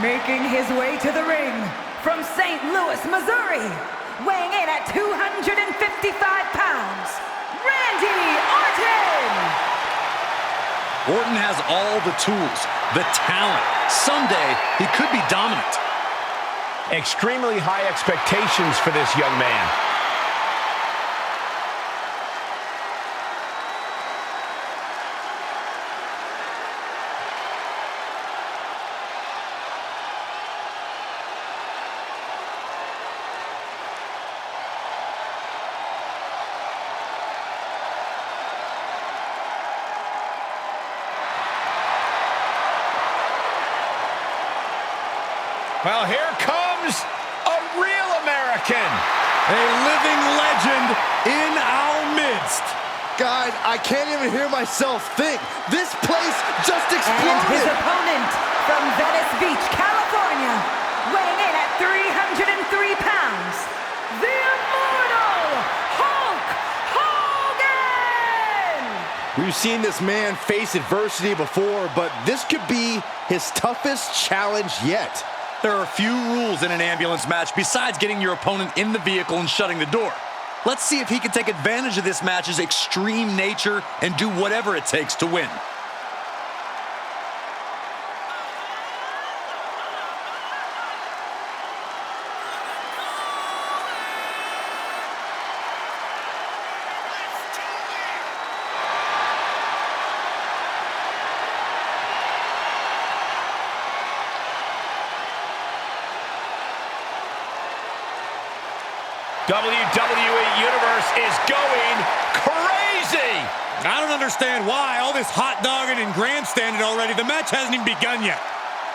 Making his way to the ring from St. Louis, Missouri, weighing in at 255 pounds, Randy Orton! Orton has all the tools, the talent. Someday, he could be dominant. Extremely high expectations for this young man. Well, here comes a real American. A living legend in our midst. Guys, I can't even hear myself think. This place just exploded. And his opponent from Venice Beach, California, weighing in at 303 pounds, the Immortal Hulk Hogan! We've seen this man face adversity before, but this could be his toughest challenge yet. There are few rules in an ambulance match besides getting your opponent in the vehicle and shutting the door. Let's see if he can take advantage of this match's extreme nature and do whatever it takes to win. WWE Universe is going crazy! I don't understand why. All this hot dogging and grandstanding already. The match hasn't even begun yet.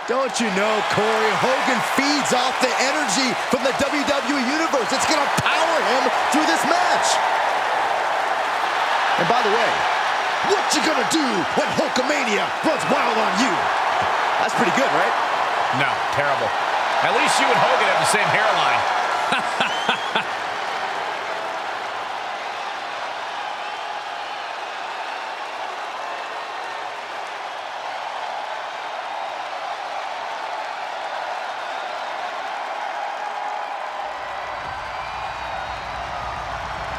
Don't you know, Corey, Hogan feeds off the energy from the WWE Universe. It's going to power him through this match. And by the way, what you going to do when Hulkamania runs wild on you? That's pretty good, right? No, terrible. At least you and Hogan have the same hairline.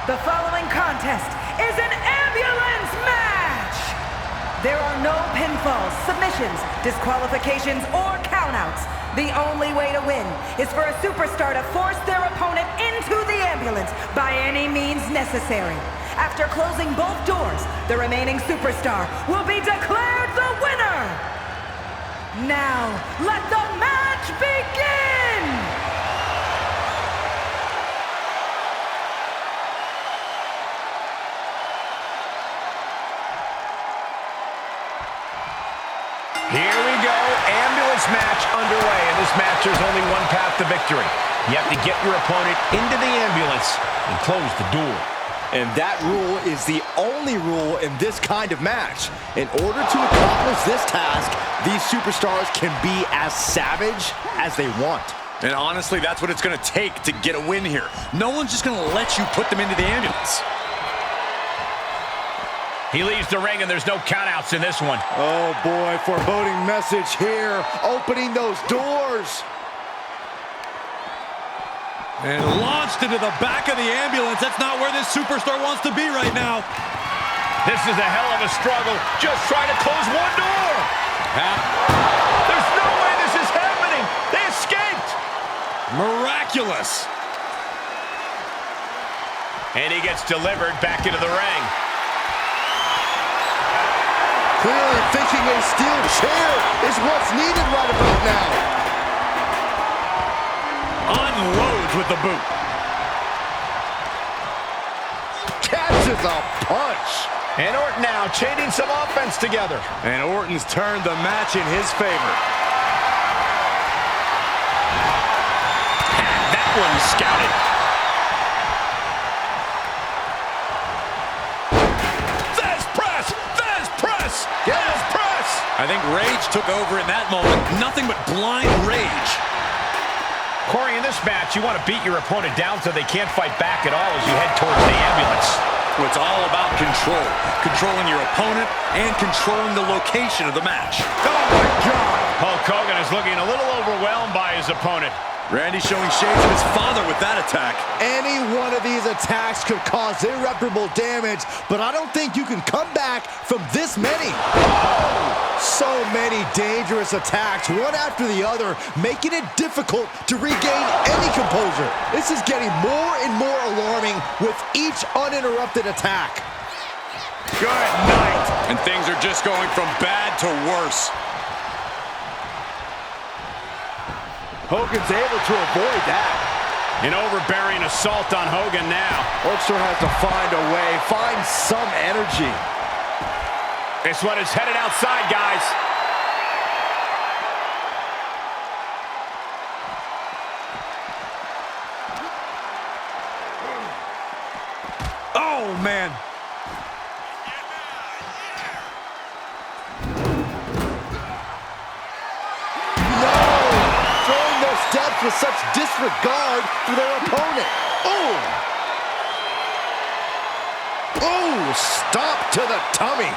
The following contest is an ambulance match! There are no pinfalls, submissions, disqualifications, or countouts. The only way to win is for a superstar to force their opponent into the ambulance by any means necessary. After closing both doors, the remaining superstar will be declared the winner! Now, let the match begin! Here we go, ambulance match underway. In this match, there's only one path to victory. You have to get your opponent into the ambulance and close the door. And that rule is the only rule in this kind of match. In order to accomplish this task, these superstars can be as savage as they want. And honestly, that's what it's going to take to get a win here. No one's just going to let you put them into the ambulance. He leaves the ring, and there's no countouts in this one. Oh, boy, foreboding message here. Opening those doors. And launched into the back of the ambulance. That's not where this superstar wants to be right now. This is a hell of a struggle. Just trying to close one door. There's no way this is happening. They escaped. Miraculous. And he gets delivered back into the ring. Clearly thinking a steel chair is what's needed right about now. Unloads with the boot. Catches a punch. And Orton now chaining some offense together. And Orton's turned the match in his favor. Had that one scouted. Yes, press! I think rage took over in that moment. Nothing but blind rage. Corey, in this match, you want to beat your opponent down so they can't fight back at all as you head towards the ambulance. It's all about control. Controlling your opponent and controlling the location of the match. Oh, my God. Hulk Hogan is looking a little overwhelmed by his opponent. Randy showing shades of his father with that attack. Any one of these attacks could cause irreparable damage, but I don't think you can come back from this many. So many dangerous attacks, one after the other, making it difficult to regain any composure. This is getting more and more alarming with each uninterrupted attack. Good night. And things are just going from bad to worse. Hogan's able to avoid that. An overbearing assault on Hogan now. Hulkster has to find a way, find some energy. This one is headed outside, guys. Oh, man. Steps with such disregard for their opponent. Oh! Oh, stop to the tummy.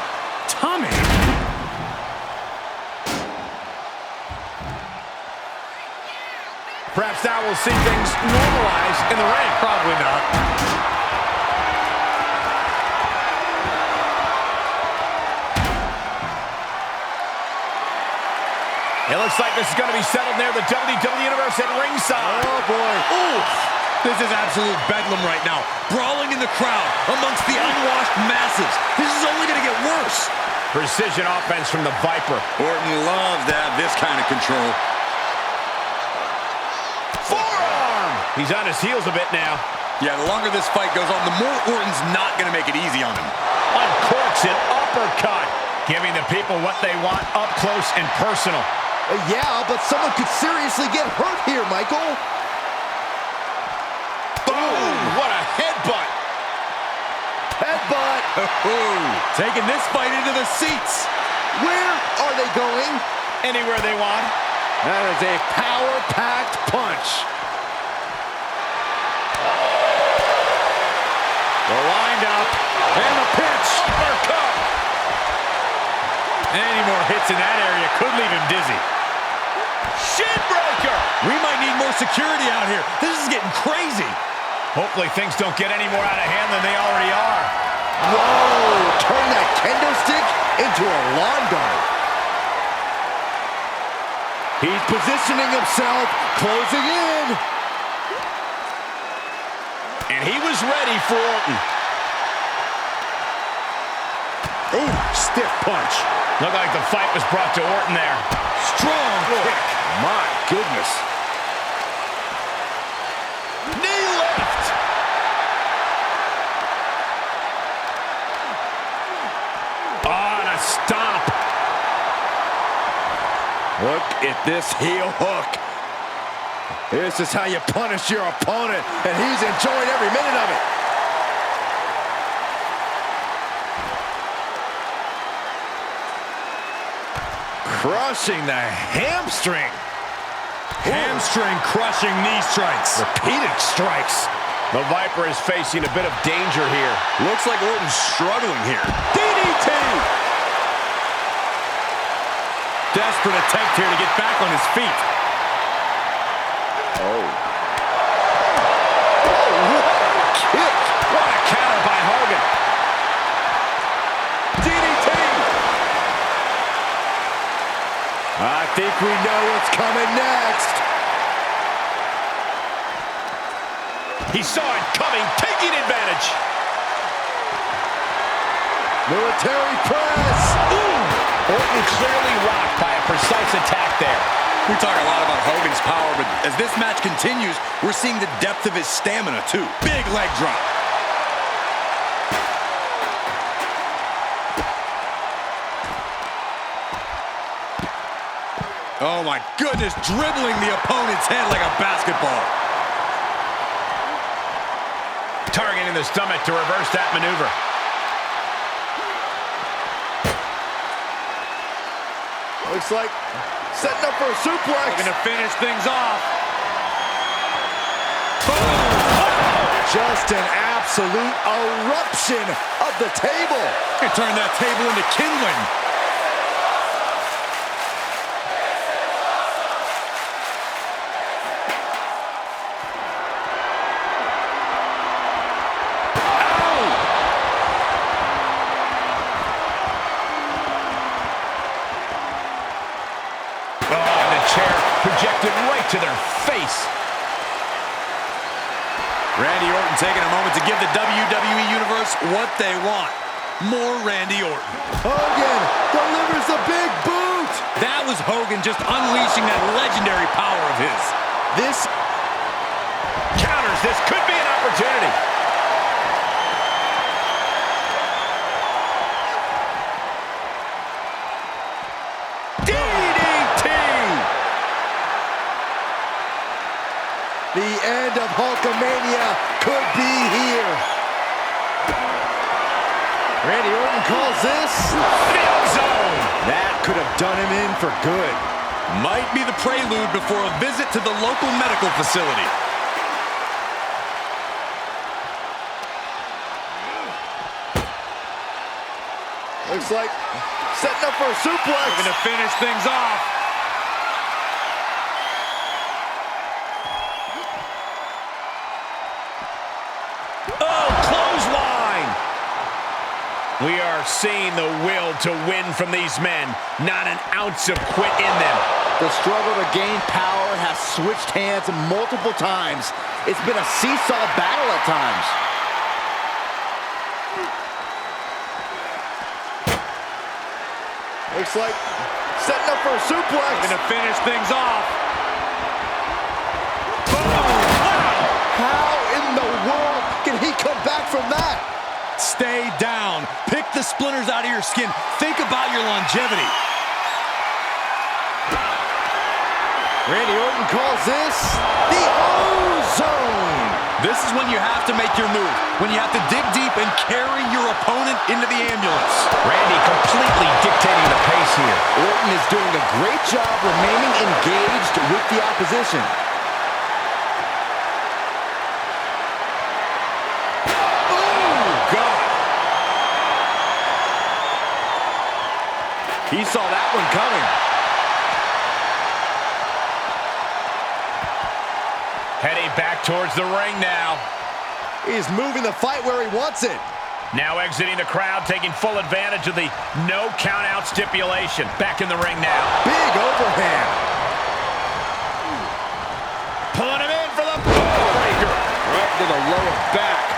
Tummy? Perhaps now we'll see things normalize in the ring. Probably not. It looks like this is going to be settled near the WWE Universe at ringside. Oh, boy. Ooh, this is absolute bedlam right now. Brawling in the crowd amongst the unwashed masses. This is only going to get worse. Precision offense from the Viper. Orton loves to have this kind of control. Forearm! He's on his heels a bit now. Yeah, the longer this fight goes on, the more Orton's not going to make it easy on him. Uncorks an uppercut, giving the people what they want up close and personal. Yeah, but someone could seriously get hurt here, Michael. Boom! What a headbutt! Headbutt. Taking this fight into the seats. Where are they going? Anywhere they want. That is a power-packed punch. They're lined up. And the pitch. Uppercut! Any more hits in that area could leave him dizzy. Shinbreaker! We might need more security out here. This is getting crazy. Hopefully things don't get any more out of hand than they already are. Whoa! Turn that kendo stick into a lawn dart. He's positioning himself, closing in. And he was ready for Orton. Ooh, stiff punch. Looked like the fight was brought to Orton there. Strong kick. My goodness. Knee lift. On a stomp. Look at this heel hook. This is how you punish your opponent, and he's enjoying every minute of it. Crushing the hamstring. Hamstring crushing knee strikes. Repeated strikes. The Viper is facing a bit of danger here. Looks like Orton's struggling here. DDT! Desperate attempt here to get back on his feet. Oh. What a kick. What a counter by Hogan. DDT! I think we know what's coming next. He saw it coming, taking advantage. Military press. Ooh! Orton clearly rocked by a precise attack there. We talk a lot about Hogan's power, but as this match continues, we're seeing the depth of his stamina, too. Big leg drop. Oh, my goodness, dribbling the opponent's head like a basketball. Targeting the stomach to reverse that maneuver. Looks like setting up for a suplex. Looking to finish things off. Just an absolute eruption of the table. It turned that table into kindling. chair projected right to their face. Randy Orton taking a moment to give the WWE Universe what they want. More Randy Orton. Hogan delivers the big boot. That was Hogan just unleashing that legendary power of his. This Counters. This could be an opportunity. DDT. The end of Hulkamania could be here. Randy Orton calls this Feel zone. That could have done him in for good. Might be the prelude before a visit to the local medical facility. Looks like setting up for a suplex. Going to finish things off. Oh, clothesline. We are seeing the will to win from these men. Not an ounce of quit in them. The struggle to gain power has switched hands multiple times. It's been a seesaw battle at times. Looks like setting up for a suplex. Going to finish things off. How in the world can he come back from that? Stay down. Pick the splinters out of your skin. Think about your longevity. Randy Orton calls this the O-Zone. This is when you have to make your move. When you have to dig deep and carry your opponent into the ambulance. Randy completely dictating the pace here. Orton is doing a great job remaining engaged with the opposition. He saw that one coming. Heading back towards the ring now. He's moving the fight where he wants it. Now exiting the crowd, taking full advantage of the no count-out stipulation. Back in the ring now. Big overhand. Pulling him in for the breaker. Right to the lower back.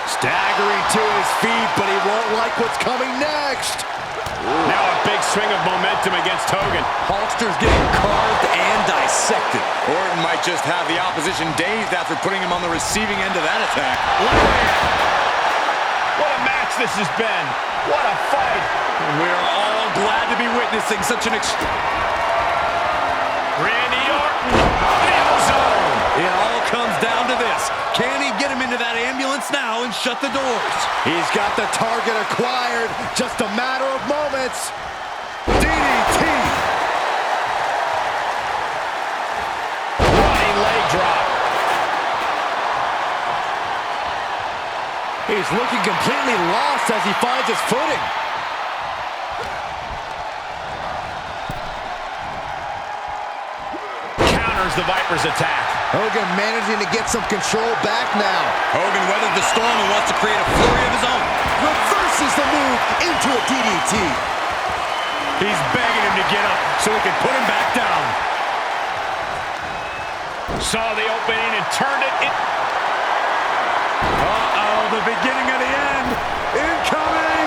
Staggering to his feet, but he won't like what's coming next. Now a big swing of momentum against Hogan. Hulkster's getting carved and dissected. Orton might just have the opposition dazed after putting him on the receiving end of that attack. What a match this has been. What a fight. We're all glad to be witnessing such an Randy Orton, nail zone. It all comes down to this. Can he get him into that ambulance now and shut the doors? He's got the target acquired. Just a matter of moments. DDT. Running leg drop. He's looking completely lost as he finds his footing. Counters the Viper's attack. Hogan managing to get some control back now. Hogan weathered the storm and wants to create a flurry of his own. Reverses the move into a DDT. He's begging him to get up so he can put him back down. Saw the opening and turned it in. Uh-oh, the beginning of the end. Incoming!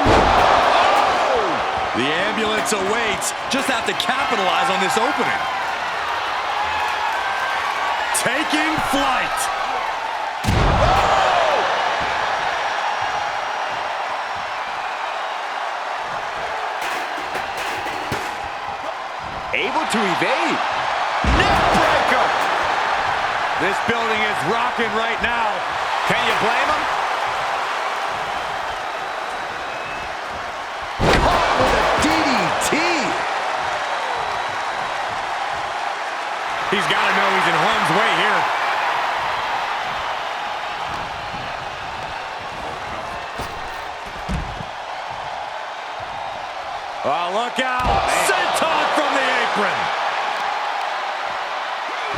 Oh! The ambulance awaits. Just have to capitalize on this opening. Taking flight. Oh! Able to evade. Neckbreaker. This building is rocking right now. Can you blame him? Caught with a DDT. He's got to know he's in harm's way here. Oh, look out. Senton from the apron.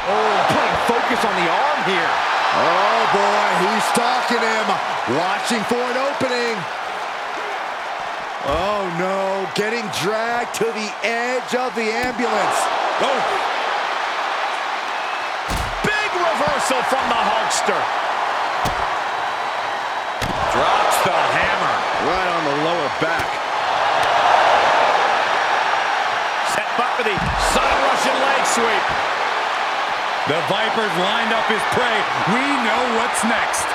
Oh, putting focus on the arm here. Oh, boy, he's stalking him. Watching for an opening. Oh, no. Getting dragged to the edge of the ambulance. Oh. Big reversal from the Hulkster. Drops the hammer. Right on the lower back. Set up for the side Russian leg sweep. The Vipers lined up his prey. We know what's next.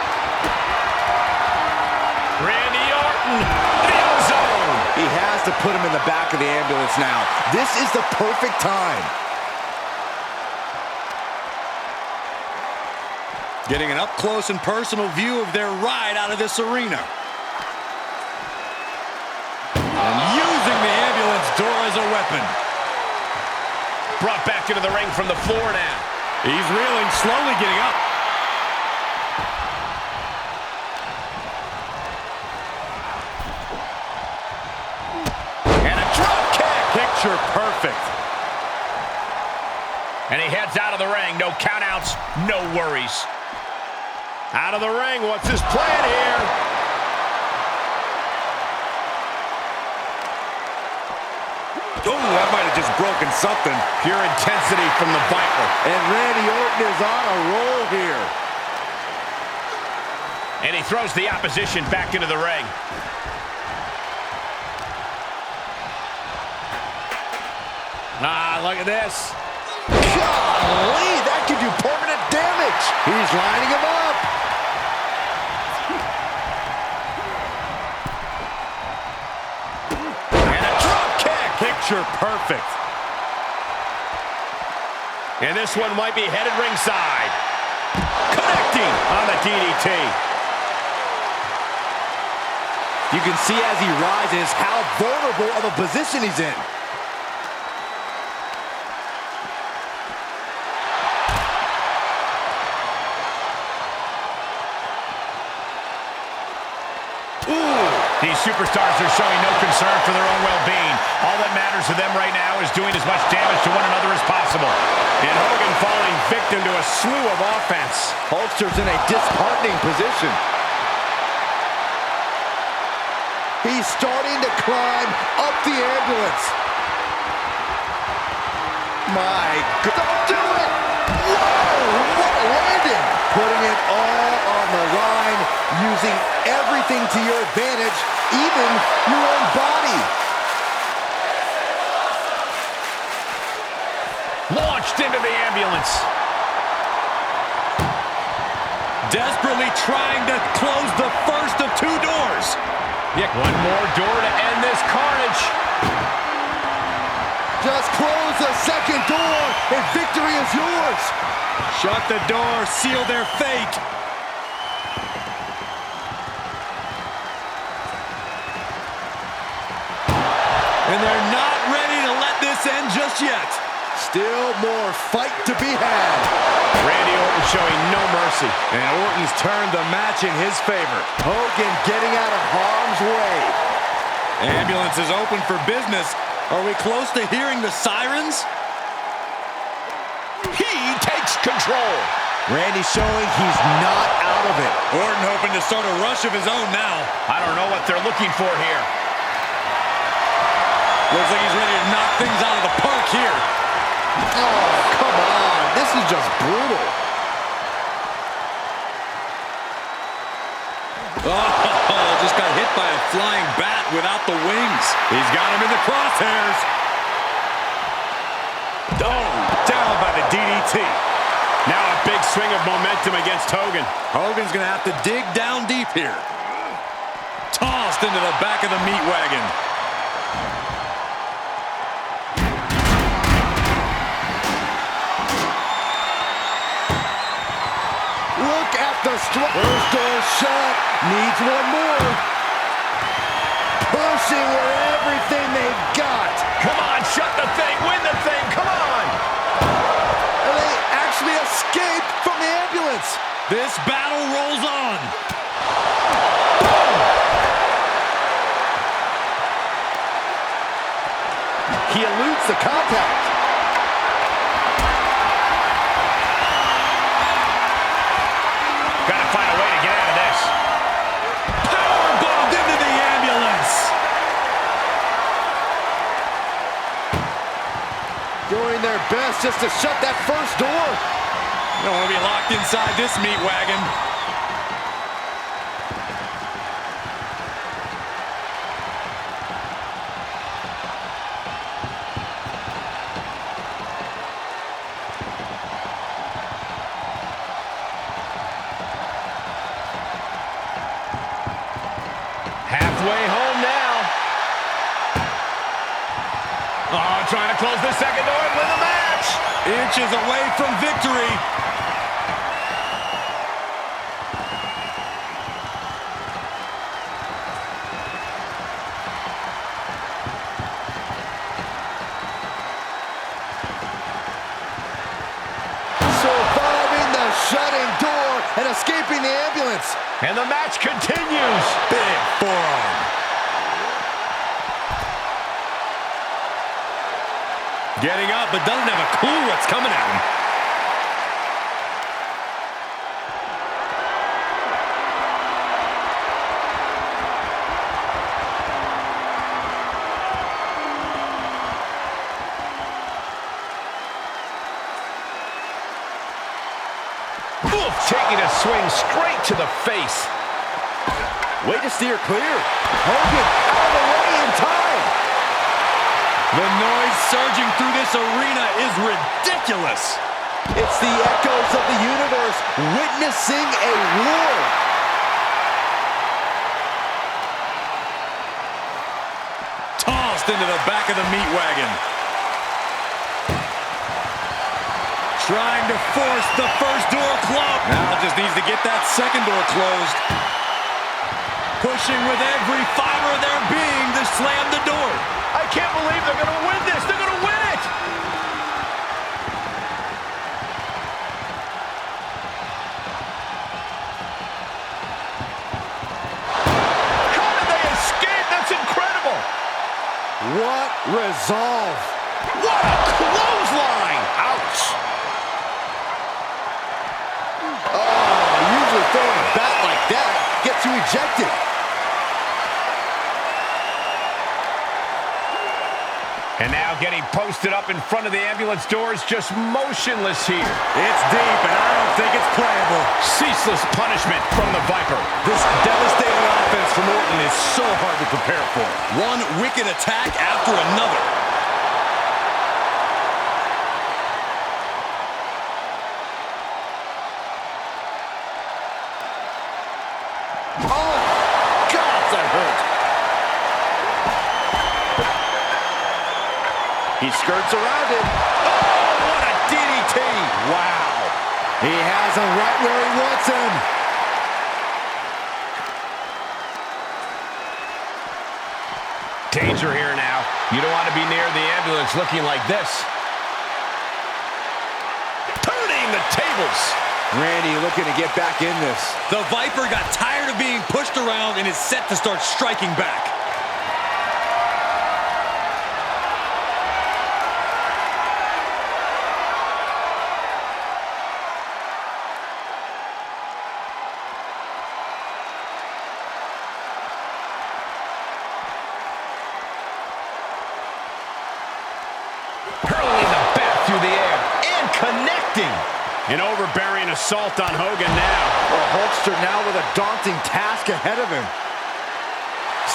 Randy Orton, the ozone. He has to put him in the back of the ambulance now. This is the perfect time. Getting an up-close and personal view of their ride out of this arena. And using the ambulance door as a weapon. Brought back into the ring from the floor now. He's reeling, slowly getting up. And a drop kick. Picture perfect. And he heads out of the ring. No countouts, no worries. Out of the ring. What's his plan here? Oh, that might have just broken something. Pure intensity from the Viper. And Randy Orton is on a roll here. And he throws the opposition back into the ring. Look at this. Golly, that could do permanent damage. He's lining him up. And a drop kick. Picture perfect. And this one might be headed ringside. Connecting on the DDT. You can see as he rises how vulnerable of a position he's in. These superstars are showing no concern for their own well-being. All that matters to them right now is doing as much damage to one another as possible. And Hogan falling victim to a slew of offense. Hulkster's in a disheartening position. He's starting to climb up the ambulance. My God, don't do it! Whoa, what a landing! Putting it all on the line, using everything to your advantage, even your own body. Launched into the ambulance. Desperately trying to close the first of two doors. Yeah, one more door to end this carnage. Just close the second door, and victory is yours. Shut the door, seal their fate. And they're not ready to let this end just yet. Still more fight to be had. Randy Orton showing no mercy. And Orton's turned the match in his favor. Hogan getting out of harm's way. Ambulance is open for business. Are we close to hearing the sirens? He takes control. Randy showing he's not out of it. Orton hoping to start a rush of his own now. I don't know what they're looking for here. Looks like he's ready to knock things out of the park here. Oh, come on. This is just brutal. Oh, just got hit by a flying bat without the wings. He's got him in the crosshairs. Oh, down by the DDT. Now a big swing of momentum against Hogan. Hogan's going to have to dig down deep here. Tossed into the back of the meat wagon. Look at the strike. First door shut. Needs one more. Pushing with everything they've got. Come on, shut the thing, win the thing, come on! And they actually escape from the ambulance. This battle rolls on. He eludes the contact. Gotta find a way to get out of this. Power bombed into the ambulance. Doing their best just to shut that first door. You don't want to be locked inside this meat wagon. Halfway home now. Oh, trying to close the second door and win the match. Inches away from victory. Surviving the shutting door and escaping the ambulance. And the match continues. Big forearm. Getting up, but doesn't have a clue what's coming at him. Taking a swing straight to the face. Way to steer clear. Hogan out of the way in time. The noise surging through this arena is ridiculous. It's the echoes of the universe witnessing a war. Tossed into the back of the meat wagon. Trying to force the first door closed. Now just needs to get that second door closed. Pushing with every fiber of their being to slam the door. I can't believe they're going to win this. They're going to win it. How did they escape? That's incredible. What resolve. What a clothesline. Ouch. Usually throwing a bat like that gets you ejected. And now getting posted up in front of the ambulance doors, just motionless here. It's deep, and I don't think it's playable. Ceaseless punishment from the Viper. This devastating offense from Orton is so hard to prepare for. One wicked attack after another. Oh, God, that hurt. He skirts around him. Oh, what a DDT. Wow. He has him right where he wants him. Danger here now. You don't want to be near the ambulance looking like this. Turning the tables. Randy looking to get back in this. The Viper got tired of being pushed around and is set to start striking back. Hurling the bat through the air and connecting. An overbearing assault on Hogan now. Well, Hulkster now with a daunting task ahead of him.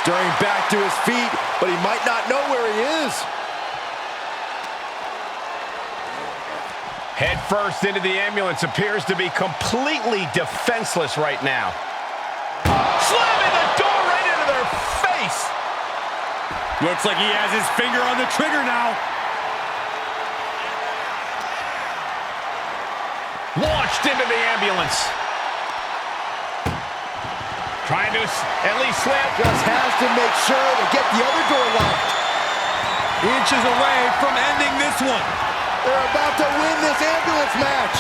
Stirring back to his feet, but he might not know where he is. Head first into the ambulance, appears to be completely defenseless right now. Slamming the door right into their face. Looks like he has his finger on the trigger now. Launched into the ambulance. Trying to at least slam. Just has to make sure to get the other door locked. Inches away from ending this one. They're about to win this ambulance match.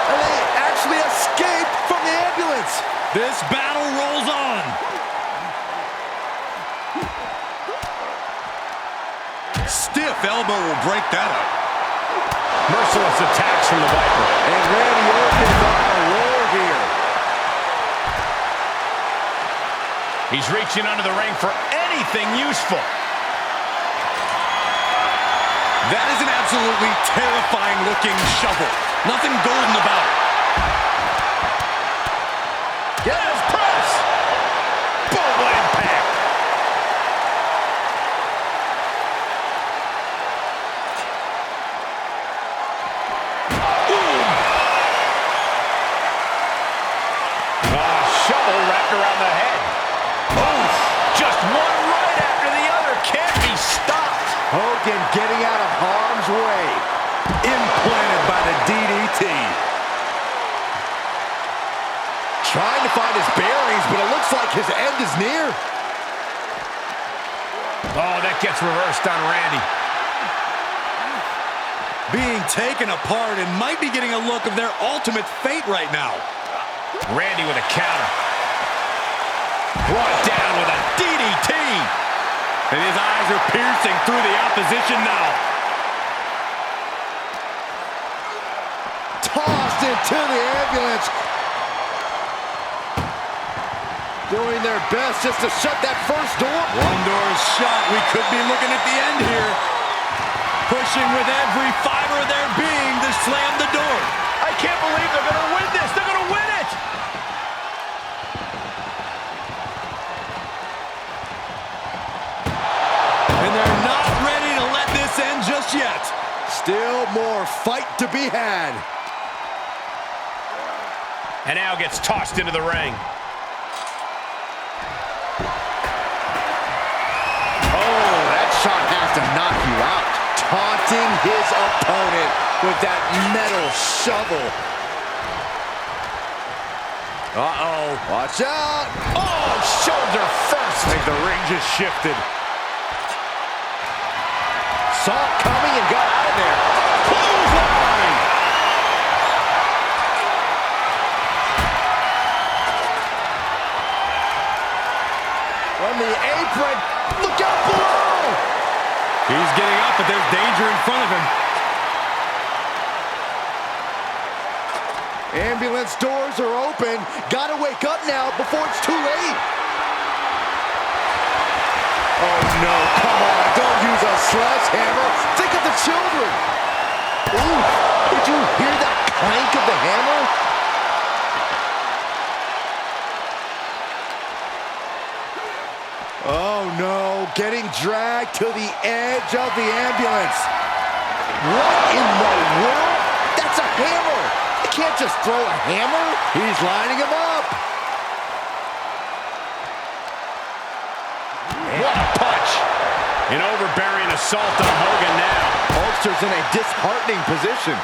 And they actually escaped from the ambulance. This battle rolls on. Stiff elbow will break that up. Merciless attacks from the Viper. And Randy Orton is on a roll here. He's reaching under the ring for anything useful. That is an absolutely terrifying looking shovel. Nothing golden about it. Get his press. Boom, what impact. Shovel wrapped around the head. Oof. Just one right after the other. Can't be stopped. Hogan getting out of harm's way. Implanted by the DDT. Trying to find his bearings, but it looks like his end is near. Oh, that gets reversed on Randy. Being taken apart and might be getting a look of their ultimate fate right now. Randy with a counter. Brought down with a DDT. And his eyes are piercing through the opposition now. Tossed into the ambulance. Doing their best just to shut that first door. One door is shut. We could be looking at the end here. Pushing with every fiber of their being to slam the door. I can't believe they're going to win this. They're going to win it. And they're not ready to let this end just yet. Still more fight to be had. And now gets tossed into the ring. Oh, that shot has to knock you out. Taunting his opponent with that metal shovel. Uh-oh. Watch out. Oh, shoulder first. I think the ring just shifted. Saw it coming and got out of there. Clothesline. From the apron. Look out below. He's getting up, but there's danger in front of him. Ambulance doors are open. Gotta wake up now before it's too late. Oh no, come on, don't use a sledgehammer. Think of the children. Ooh, did you hear that clank of the hammer? Oh no, getting dragged to the edge of the ambulance. What in the world? That's a hammer. You can't just throw a hammer. He's lining him up. What a punch. An overbearing assault on Hogan now. Hulkster's in a disheartening position.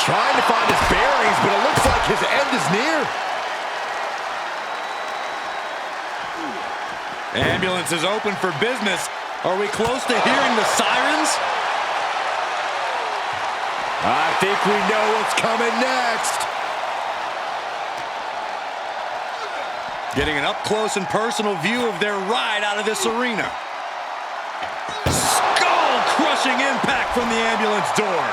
Trying to find his bearings, but it looks like his end is near. Ambulance is open for business. Are we close to hearing the sirens? I think we know what's coming next. Getting an up-close and personal view of their ride out of this arena. Skull-crushing impact from the ambulance door.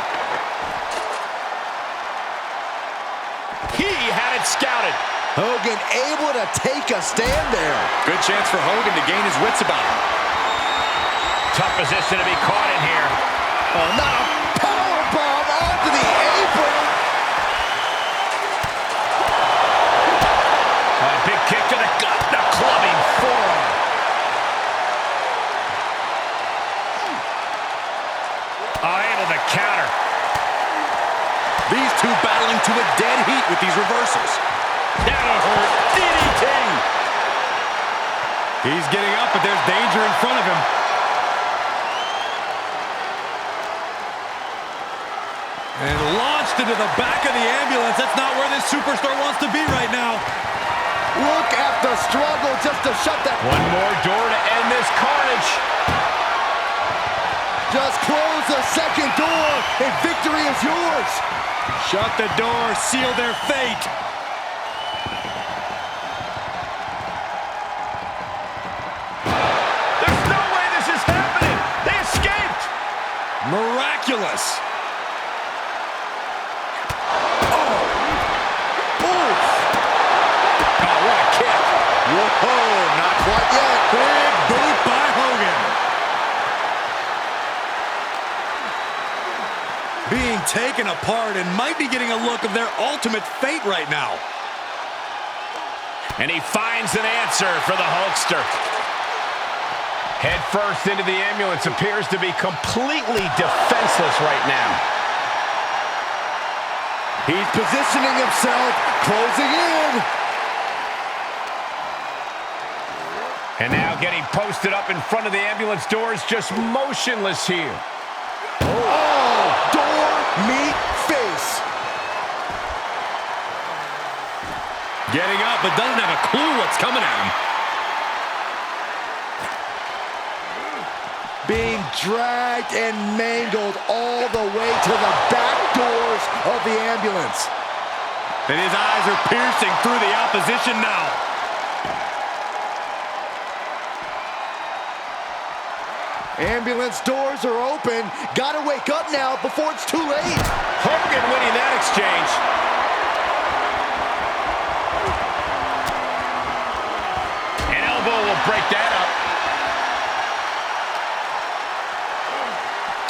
He had it scouted. Hogan able to take a stand there. Good chance for Hogan to gain his wits about him. Tough position to be caught in here. Oh, not a powerbomb onto the apron. A big kick to the gut, the clubbing forearm. Able to counter. These two battling to a dead heat with these reversals. That'll hurt. DDT. He's getting up, but there's danger in front of him. And launched into the back of the ambulance. That's not where this superstar wants to be right now. Look at the struggle just to shut that. One more door to end this carnage. Just close the second door and victory is yours. Shut the door, seal their fate. There's no way this is happening. They escaped. Miraculous. Whoa, not Not yet. Big boot by Hogan. Being taken apart and might be getting a look of their ultimate fate right now. And he finds an answer for the Hulkster. Head first into the ambulance, appears to be completely defenseless right now. He's positioning himself, closing in. And now getting posted up in front of the ambulance doors, just motionless here. Oh, door meet face. Getting up, but doesn't have a clue what's coming at him. Being dragged and mangled all the way to the back doors of the ambulance. And his eyes are piercing through the opposition now. Ambulance doors are open. Gotta wake up now before it's too late. Hogan winning that exchange. An elbow will break that up.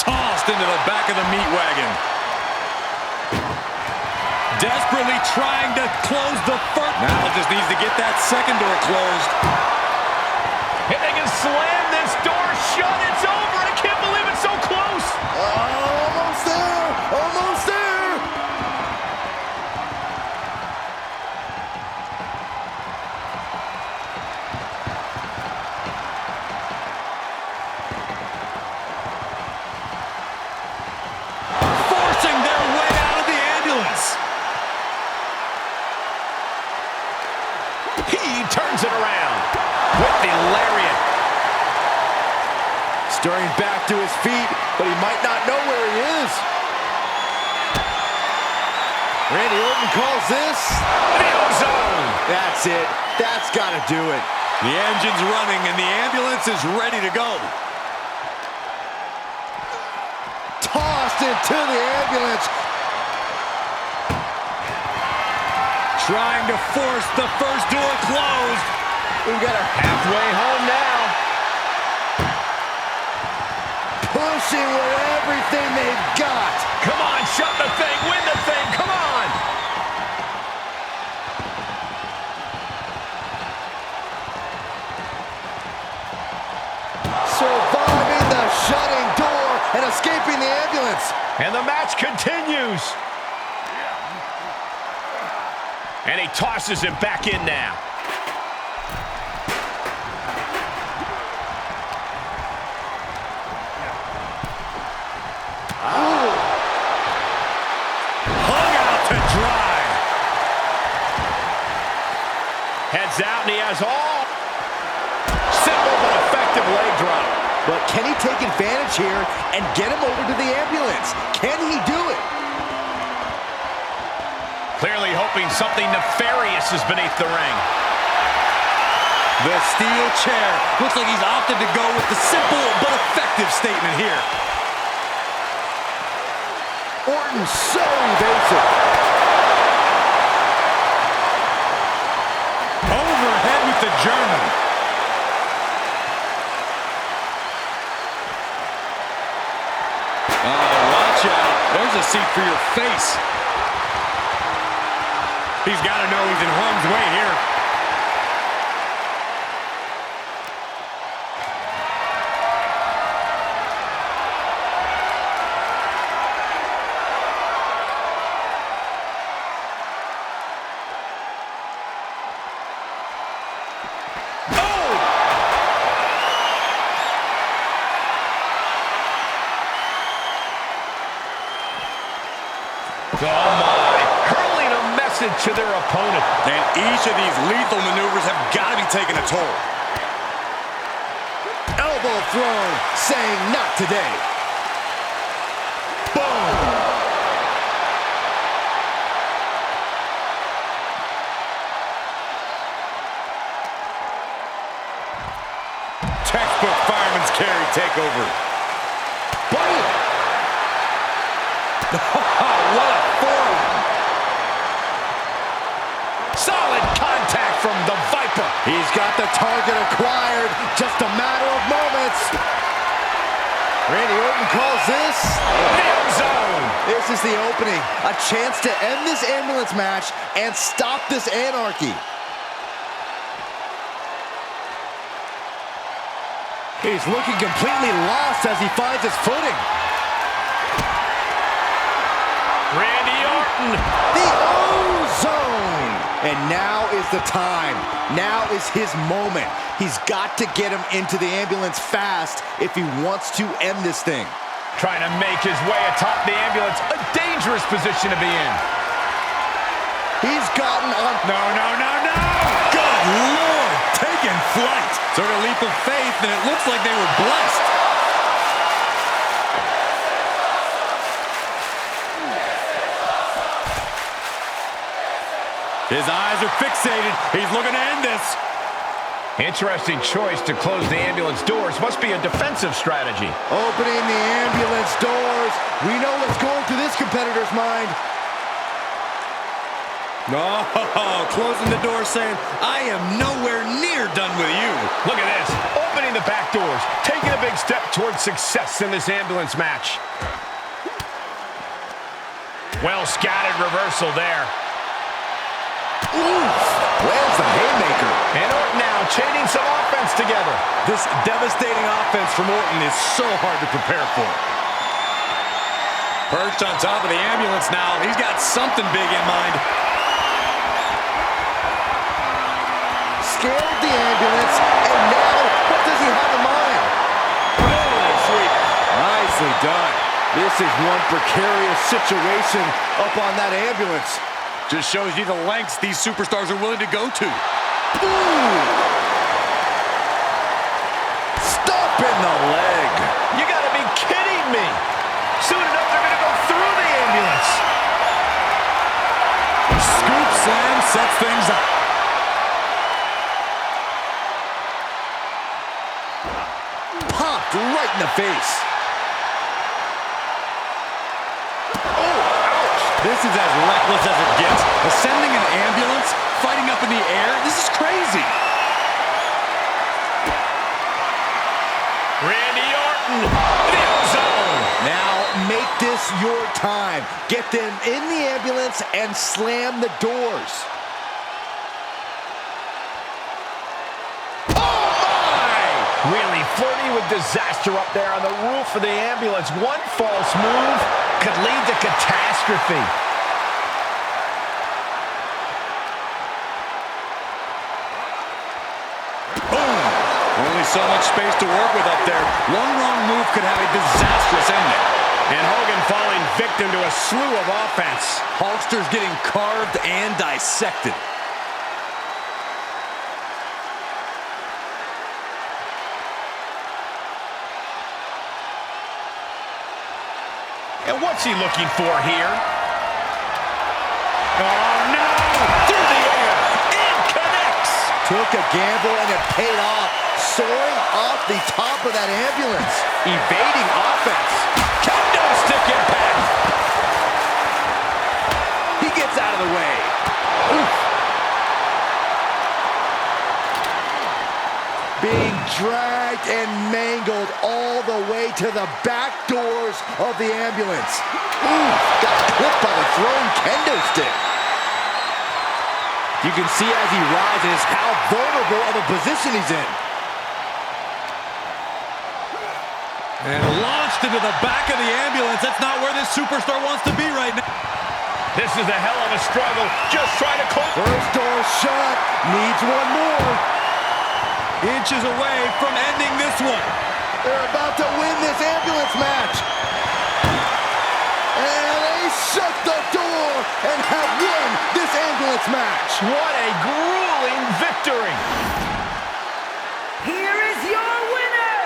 Tossed into the back of the meat wagon. Desperately trying to close the first. Now just needs to get that second door closed. If they can slam this door shut, it's over. I can't believe it's so close. Almost there. Almost there. Forcing their way out of the ambulance. He turns it around with the lariat. Stirring back to his feet, but he might not know where he is. Randy Orton calls this The Ozone. That's it. That's got to do it. The engine's running and the ambulance is ready to go. Tossed into the ambulance. Trying to force the first door closed. We've got a Halfway home now. pushing with everything they've got. Come on, shut the thing, win the thing, come on! Surviving the shutting door and escaping the ambulance. And the match continues. And he tosses him back in now. Heads out, and he has all. Simple but effective leg drop. But can he take advantage here and get him over to the ambulance? Can he do it? Clearly hoping something nefarious is beneath the ring. The steel chair. Looks like he's opted to go with the simple but effective statement here. Orton so evasive. Overhead with the German. Oh, watch out. There's a seat for your face. He's got to know he's in harm's way here. Oh my, hurling a message to their opponent. And each of these lethal maneuvers have got to be taking a toll. Elbow thrown, saying not today. Boom. Textbook fireman's carry takeover. Boom. What a forearm. Solid contact from the Viper. He's got the target acquired. cleared. Just a matter of moments. Randy Orton calls this Neo Zone. This is the opening. A chance to end this ambulance match and stop this anarchy. He's looking completely lost as he finds his footing. Randy Orton. The O-Zone. And now is the time. Now is his moment. He's got to get him into the ambulance fast if he wants to end this thing. Trying to make his way atop the ambulance. A dangerous position to be in. He's gotten on... No, no, no, no! Good Lord, taking flight. Took a leap of faith, and it looks like they were blessed. His eyes are fixated. He's looking to end this. Interesting choice to close the ambulance doors. Must be a defensive strategy. Opening the ambulance doors. We know what's going through this competitor's mind. No, closing the door saying, I am nowhere near done with you. Look at this. Opening the back doors. Taking a big step towards success in this ambulance match. Well scattered reversal there. Oof! Lands the haymaker. And Orton now chaining some offense together. This devastating offense from Orton is so hard to prepare for. Perched on top of the ambulance now. He's got something big in mind. Scaled the ambulance, and now what does he have in mind? Oh, sweet. Nicely done. This is one precarious situation up on that ambulance. Just shows you the lengths these superstars are willing to go to. Ooh! Stop in the leg. You gotta be kidding me. Soon enough, they're gonna go through the ambulance. Scoop slam sets things up. Popped right in the face. This is as reckless as it gets. Ascending an ambulance, fighting up in the air. This is crazy. Randy Orton, the zone. Now make this your time. Get them in the ambulance and slam the doors. Oh my! Really flirty with disaster up there on the roof of the ambulance. One false move could lead to catastrophe. Boom! Only so much space to work with up there. One wrong move could have a disastrous ending. And Hogan falling victim to a slew of offense. Hulkster's getting carved and dissected. And what's he looking for here? Oh, no! Through the air! And connects! Took a gamble and it paid off. Soaring off the top of that ambulance. Evading offense. Kendo stick impact! He gets out of the way. Oof. Being dragged and mangled all the way to the back doors of the ambulance. Ooh, got clipped by the thrown kendo stick. You can see as he rises how vulnerable of a position he's in. And launched into the back of the ambulance. That's not where this superstar wants to be right now. This is a hell of a struggle. Just trying to close. First door shut. Needs one more. Inches away from ending this one. They're about to win this ambulance match. And they shut the door and have won this ambulance match. What a grueling victory. Here is your winner,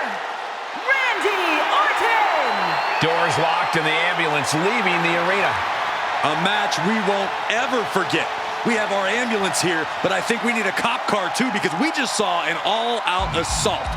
Randy Orton! Doors locked and the ambulance leaving the arena. A match we won't ever forget. We have our ambulance here, but I think we need a cop car too because we just saw an all-out assault.